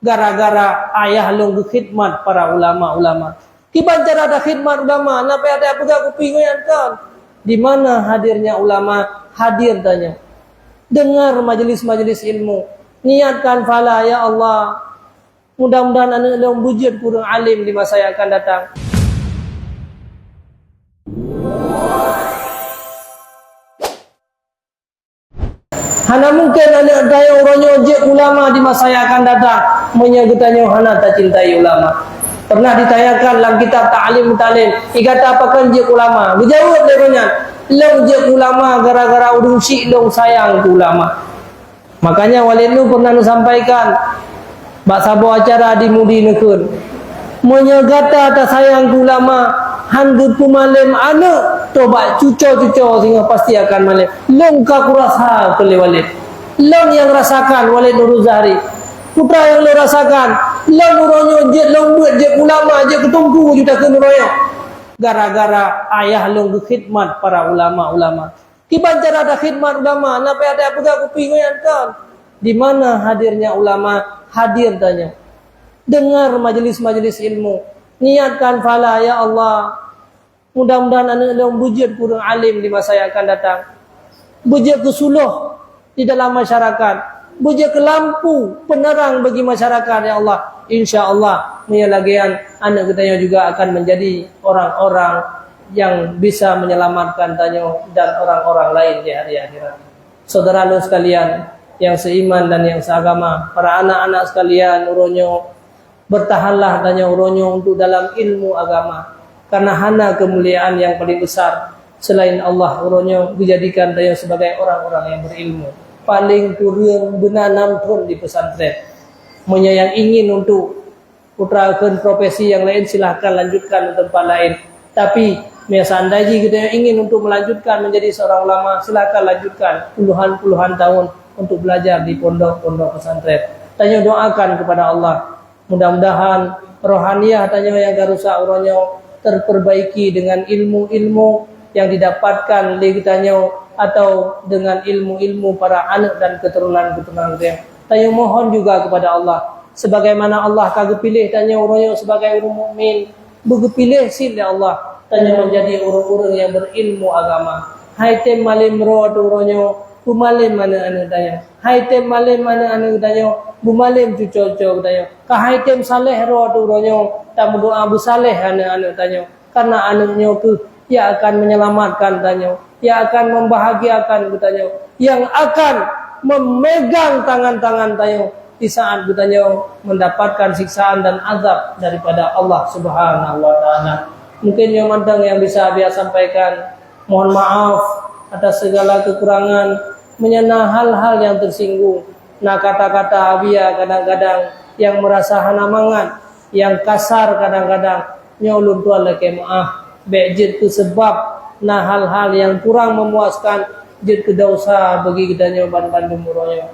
gara-gara ayah long khidmat para ulama-ulama. Kiban cara ada khidmat ulama, napa ada apa kupingan kan? Di mana hadirnya ulama? Hadir tanya. Dengar majelis-majelis ilmu. Niatkan fala ya Allah. Mudah-mudahan anak yang bujud kurang alim di masa yang akan datang. Hana mungkin anak daya orangnya ojek ulama di masa yang akan datang. Menyebutnya hana tak cintai ulama. Pernah ditanyakan dalam kitab Ta'lim Ta'lim, ikata apakan je ulama? Berjawab dia long je ulama gara-gara urung syik long sayang ke ulama. Makanya walid nu pernah nu sampaikan bak sabo acara di Mudi Nekun. Menyegata tak sayang ke ulama, handut ku malam anak tobat cuco-cuco sehingga pasti akan malam. Long ka kurasa ke walid. Long yang rasakan Walid Nurul Zahri. Putra yang lo rasakan, long uronyo je long buat je ulama je ketunggu juta ke nuroyo. Gara-gara ayah long khidmat para ulama-ulama. Kiban cara ada khidmat ulama, napa ada apa kupingan kan? Di mana hadirnya ulama? Hadir tanya. Dengar majelis-majelis ilmu. Niatkan fala ya Allah. Mudah-mudahan anak yang bujud kurang alim di masa yang akan datang. Bujud ke suluh di dalam masyarakat. Bujur ke lampu penerang bagi masyarakat ya Allah. InsyaAllah menyelagian anak kita juga akan menjadi orang-orang yang bisa menyelamatkan tanya dan orang-orang lain di hari akhirat. Saudara-saudara sekalian yang seiman dan yang seagama, para anak-anak sekalian, uronyo bertahanlah tanya uronyo untuk dalam ilmu agama. Karena hana kemuliaan yang paling besar selain Allah, uronyo dijadikan tanya sebagai orang-orang yang berilmu. Paling kurang benar 6 tahun di pesantren. Punya yang ingin untuk putrakan profesi yang lain silahkan lanjutkan di tempat lain. Tapi seandainya kita yang ingin untuk melanjutkan menjadi seorang ulama, silahkan lanjutkan puluhan tahun untuk belajar di pondok-pondok pesantren. Tanya doakan kepada Allah. Mudah-mudahan rohaniah tanya yang garusa uronyo terperbaiki dengan ilmu-ilmu yang didapatkan oleh kitanya atau dengan ilmu-ilmu para anak dan keturunan-keturunan dia. Tanya mohon juga kepada Allah, sebagaimana Allah kagak pilih tanya orangnya sebagai orang mukmin, begitu pilih sih Allah tanya menjadi orang-orang yang berilmu agama. Hai tem malim ro orangnya bumalim mana anu tanya. Hai tem malim mana anu tanya bumalim cucu-cucu tanya. Ka hai tem saleh ro orangnya tamu doa bu saleh anu tanya. Karena anaknya tu ia akan menyelamatkan tanya, ia akan membahagiakan tanya, yang akan memegang tangan-tangan tanya di saat tanya mendapatkan siksaan dan azab daripada Allah Subhanahu wa taala. Mungkin yang mantang yang bisa dia sampaikan, mohon maaf atas segala kekurangan, menyenang hal-hal yang tersinggung. Nah kata-kata abia kadang-kadang yang merasa hanamangan, yang kasar kadang-kadang nyolun tu Allah ke maaf. Bejit tu sebab nah hal-hal yang kurang memuaskan jid kedausa bagi kita nyoban Bandung muroyo.